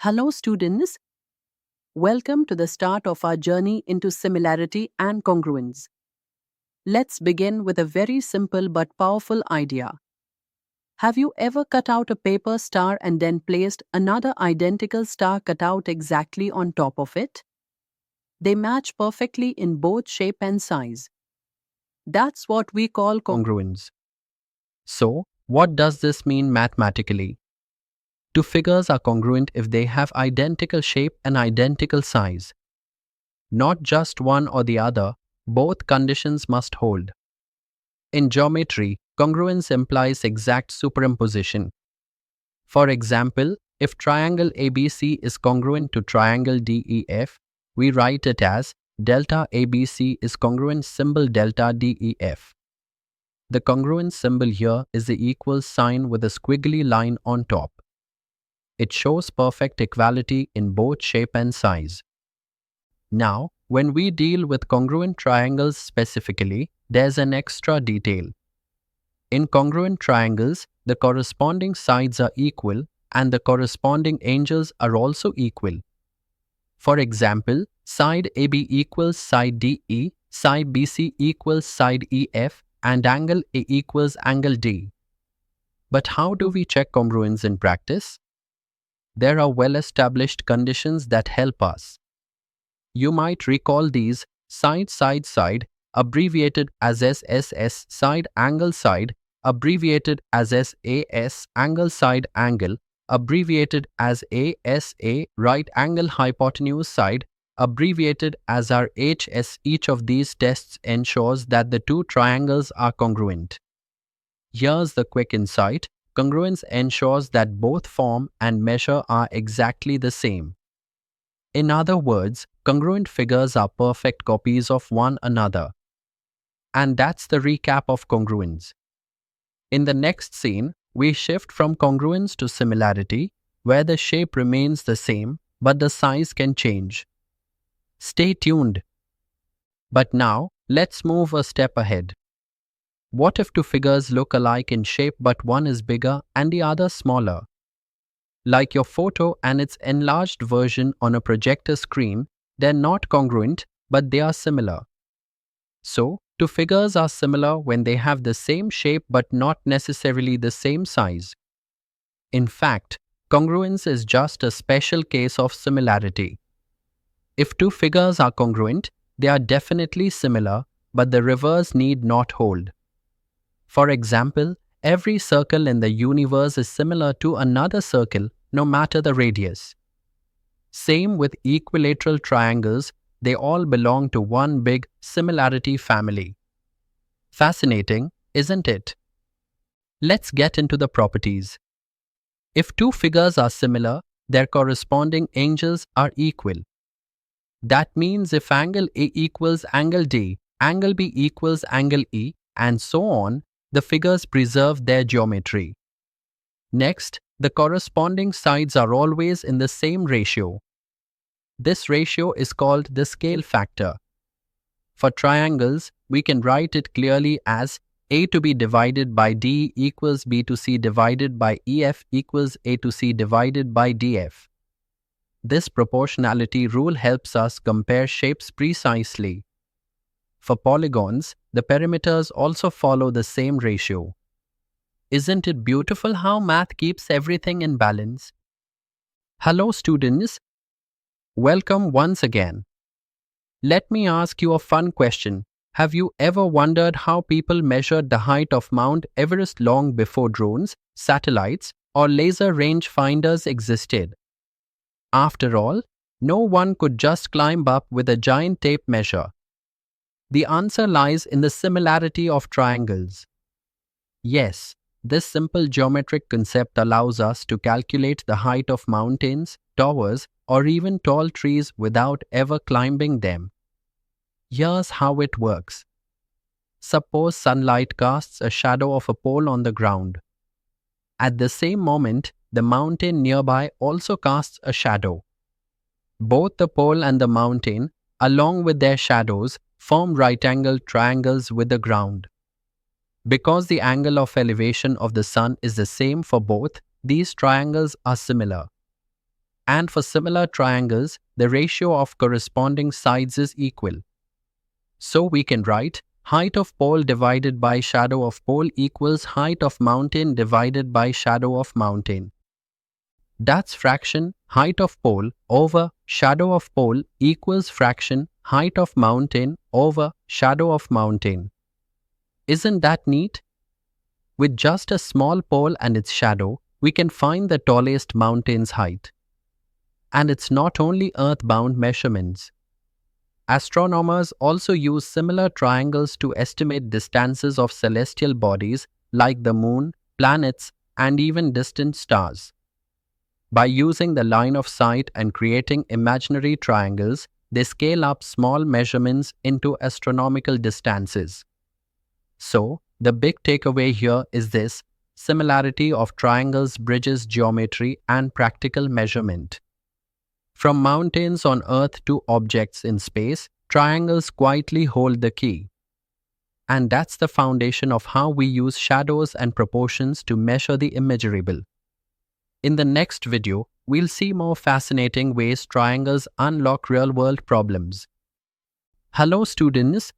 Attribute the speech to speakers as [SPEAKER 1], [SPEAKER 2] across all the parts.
[SPEAKER 1] Hello, students. Welcome to the start of our journey into similarity and congruence. Let's begin with a very simple but powerful idea. Have you ever cut out a paper star and then placed another identical star cut out exactly on top of it? They match perfectly in both shape and size. That's what we call congruence. So, what does this mean mathematically? Two figures are congruent if they have identical shape and identical size. Not just one or the other, both conditions must hold. In geometry, congruence implies exact superimposition. For example, if triangle ABC is congruent to triangle DEF, we write it as delta ABC is congruent symbol delta DEF. The congruence symbol here is the equals sign with a squiggly line on top. It shows perfect equality in both shape and size. Now, when we deal with congruent triangles specifically, there's an extra detail. In congruent triangles, the corresponding sides are equal and the corresponding angles are also equal. For example, side AB equals side DE, side BC equals side EF, and angle A equals angle D. But how do we check congruence in practice? There are well-established conditions that help us. You might recall these: side, side, side, abbreviated as SSS, side, angle, side, abbreviated as SAS, angle, side, angle, abbreviated as ASA, right angle, hypotenuse, side, abbreviated as RHS. Each of these tests ensures that the two triangles are congruent. Here's the quick insight. Congruence ensures that both form and measure are exactly the same. In other words, congruent figures are perfect copies of one another. And that's the recap of congruence. In the next scene, we shift from congruence to similarity, where the shape remains the same, but the size can change. Stay tuned. But now, let's move a step ahead. What if two figures look alike in shape but one is bigger and the other smaller? Like your photo and its enlarged version on a projector screen, they're not congruent, but they are similar. So, two figures are similar when they have the same shape but not necessarily the same size. In fact, congruence is just a special case of similarity. If two figures are congruent, they are definitely similar, but the reverse need not hold. For example, every circle in the universe is similar to another circle, no matter the radius. Same with equilateral triangles, they all belong to one big similarity family. Fascinating, isn't it? Let's get into the properties. If two figures are similar, their corresponding angles are equal. That means if angle A equals angle D, angle B equals angle E, and so on, the figures preserve their geometry. Next, the corresponding sides are always in the same ratio. This ratio is called the scale factor. For triangles, we can write it clearly as A to B divided by D equals B to C divided by EF equals A to C divided by DF. This proportionality rule helps us compare shapes precisely. For polygons, the perimeters also follow the same ratio. Isn't it beautiful how math keeps everything in balance? Hello students. Welcome once again. Let me ask you a fun question. Have you ever wondered how people measured the height of Mount Everest long before drones, satellites, or laser range finders existed? After all, no one could just climb up with a giant tape measure. The answer lies in the similarity of triangles. Yes, this simple geometric concept allows us to calculate the height of mountains, towers, or even tall trees without ever climbing them. Here's how it works. Suppose sunlight casts a shadow of a pole on the ground. At the same moment, the mountain nearby also casts a shadow. Both the pole and the mountain, along with their shadows, form right-angled triangles with the ground. Because the angle of elevation of the sun is the same for both, these triangles are similar. And for similar triangles, the ratio of corresponding sides is equal. So we can write height of pole divided by shadow of pole equals height of mountain divided by shadow of mountain. That's fraction height of pole over shadow of pole equals fraction height of mountain over shadow of mountain. Isn't that neat? With just a small pole and its shadow, we can find the tallest mountain's height. And it's not only earth-bound measurements. Astronomers also use similar triangles to estimate distances of celestial bodies like the moon, planets, and even distant stars. By using the line of sight and creating imaginary triangles, they scale up small measurements into astronomical distances. So, the big takeaway here is this: similarity of triangles bridges geometry and practical measurement. From mountains on Earth to objects in space, triangles quietly hold the key. And that's the foundation of how we use shadows and proportions to measure the immeasurable. In the next video, we'll see more fascinating ways triangles unlock real-world problems. Hello students,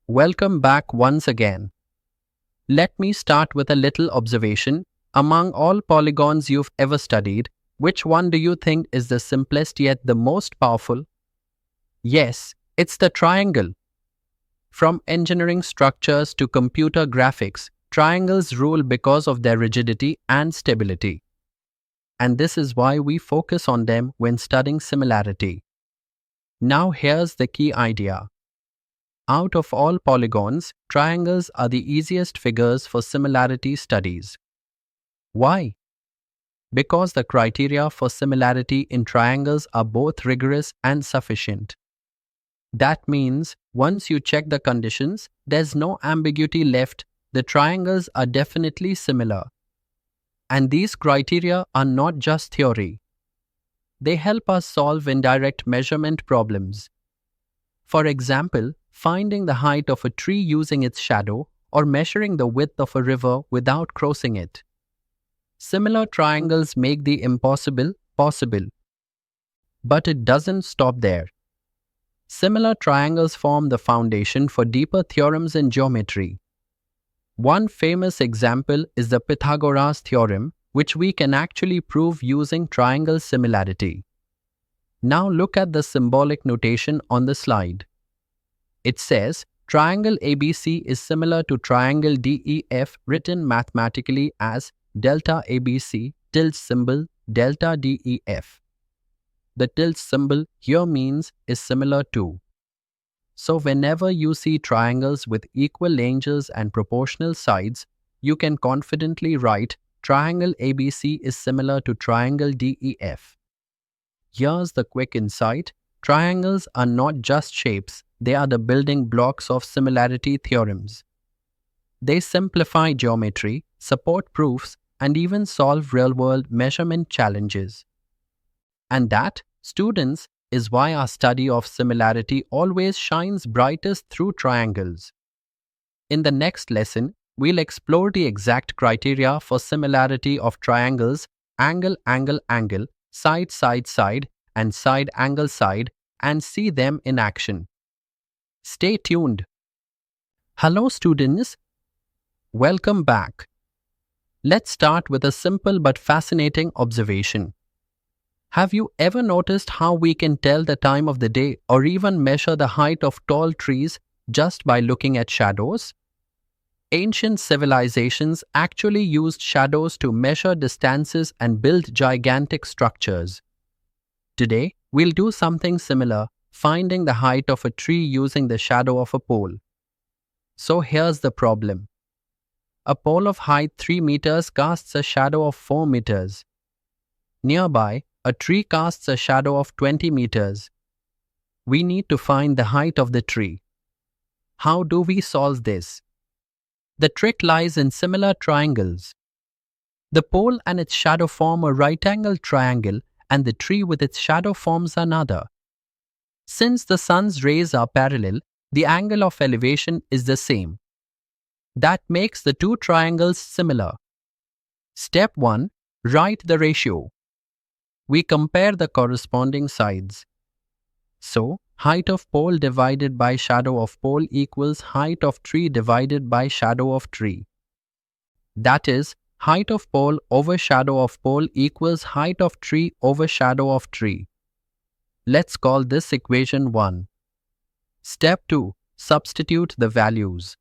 [SPEAKER 1] welcome back once again. Let me start with a little observation. Among all polygons you've ever studied, which one do you think is the simplest yet the most powerful? Yes, it's the triangle. From engineering structures to computer graphics, triangles rule because of their rigidity and stability. And this is why we focus on them when studying similarity. Now here's the key idea. Out of all polygons, triangles are the easiest figures for similarity studies. Why? Because the criteria for similarity in triangles are both rigorous and sufficient. That means once you check the conditions, there's no ambiguity left. The triangles are definitely similar. And these criteria are not just theory. They help us solve indirect measurement problems. For example, finding the height of a tree using its shadow or measuring the width of a river without crossing it. Similar triangles make the impossible possible. But it doesn't stop there. Similar triangles form the foundation for deeper theorems in geometry. One famous example is the Pythagoras theorem, which we can actually prove using triangle similarity. Now look at the symbolic notation on the slide. It says, triangle ABC is similar to triangle DEF written mathematically as delta ABC tilde symbol delta DEF. The tilde symbol here means is similar to. So whenever you see triangles with equal angles and proportional sides, you can confidently write triangle ABC is similar to triangle DEF. Here's the quick insight. Triangles are not just shapes, they are the building blocks of similarity theorems. They simplify geometry, support proofs, and even solve real-world measurement challenges. And that, students, is why our study of similarity always shines brightest through triangles. In the next lesson, we'll explore the exact criteria for similarity of triangles: angle, angle, angle, side, side, side, and side, angle, side, and see them in action. Stay tuned. Hello students, welcome back. Let's start with a simple but fascinating observation. Have you ever noticed how we can tell the time of the day or even measure the height of tall trees just by looking at shadows? Ancient civilizations actually used shadows to measure distances and build gigantic structures. Today, we'll do something similar, finding the height of a tree using the shadow of a pole. So here's the problem. A pole of height 3 meters casts a shadow of 4 meters. Nearby, a tree casts a shadow of 20 meters. We need to find the height of the tree. How do we solve this? The trick lies in similar triangles. The pole and its shadow form a right-angled triangle, and the tree with its shadow forms another. Since the sun's rays are parallel, the angle of elevation is the same. That makes the two triangles similar. Step 1. Write the ratio. we compare the corresponding sides. So, height of pole divided by shadow of pole equals height of tree divided by shadow of tree. That is, height of pole over shadow of pole equals height of tree over shadow of tree. Let's call this equation 1. Step 2. Substitute the values.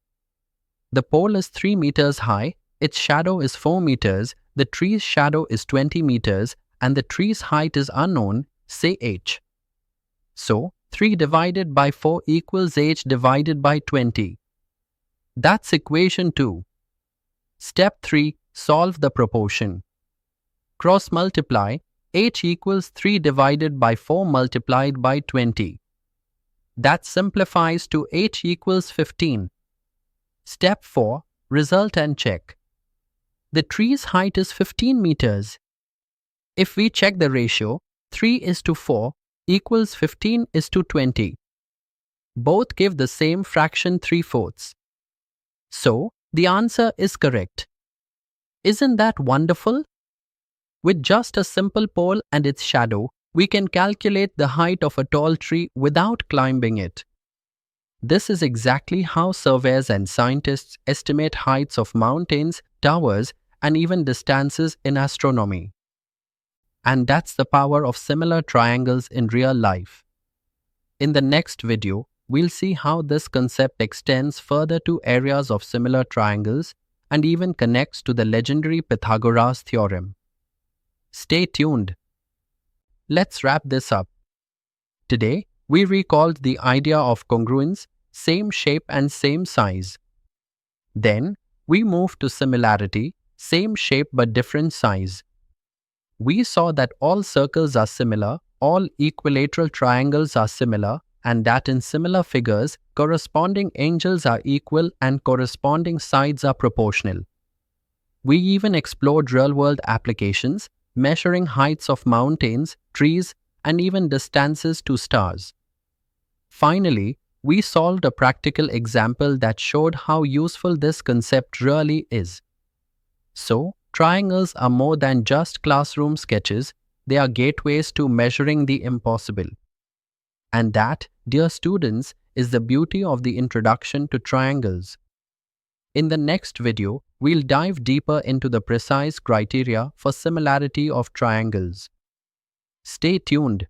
[SPEAKER 1] The pole is 3 meters high, its shadow is 4 meters, the tree's shadow is 20 meters, and the tree's height is unknown, say h. So, 3 divided by 4 equals h divided by 20. That's equation 2. Step 3. Solve the proportion. Cross multiply, h equals 3 divided by 4 multiplied by 20. That simplifies to h equals 15. Step 4. Result and check. The tree's height is 15 meters. If we check the ratio, 3:4 equals 15:20. Both give the same fraction 3/4. So, the answer is correct. Isn't that wonderful? With just a simple pole and its shadow, we can calculate the height of a tall tree without climbing it. This is exactly how surveyors and scientists estimate heights of mountains, towers, and even distances in astronomy. And that's the power of similar triangles in real life. In the next video, we'll see how this concept extends further to areas of similar triangles and even connects to the legendary Pythagoras theorem. Stay tuned. Let's wrap this up. Today, we recalled the idea of congruence, same shape and same size. Then, we moved to similarity, same shape but different size. We saw that all circles are similar, all equilateral triangles are similar, and that in similar figures, corresponding angles are equal and corresponding sides are proportional. We even explored real-world applications, measuring heights of mountains, trees, and even distances to stars. Finally, we solved a practical example that showed how useful this concept really is. So, triangles are more than just classroom sketches, they are gateways to measuring the impossible. And that, dear students, is the beauty of the introduction to triangles. In the next video, we'll dive deeper into the precise criteria for similarity of triangles. Stay tuned.